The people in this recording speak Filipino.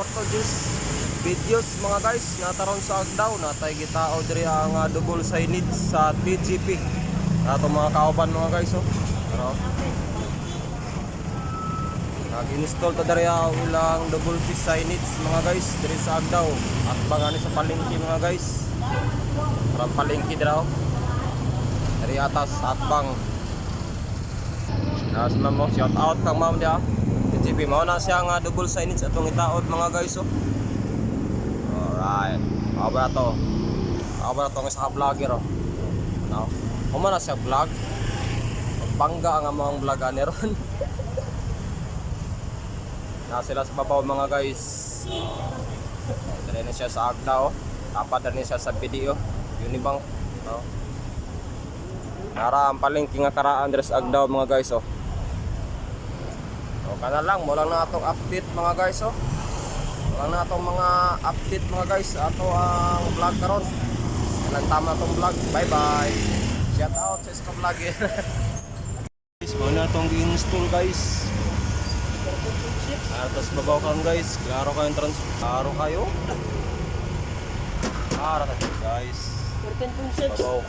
Portuguese videos mga guys, nataron sa Agdaw natay gitao diri ang double signage sa TGP. Ato mga kauban mga guys ano? Nag-install to diri ulang double piece signage mga guys diri sa Agdaw at bangani sa palengke mga guys. Parang palengke dira dari atas atbang. Nas ma'am, shout out kang ma'am dia. TGP mao na siya nga double signage atong itaod mga guys Alright. Ako ba to ng isa ka vlogger no? Kung man na siya vlog bangga ang amang vlog ani ron. Na sila sa babaw mga guys. Dali na siya sa Agda Tapad na siya sa video. Yun ibang no? Nara ang palengke nga karaan diri sa Agda mga guys kana lang mo lang na atong update mga guys wala na atong mga update mga guys ato ang vlog karon. Nagtama atong vlog. Bye bye. Shout out sa iska vlog guys. Mo na atong gi-install guys. Atas babaw kan guys. Klaro kayo klaro kayo. Ara guys. Babaw.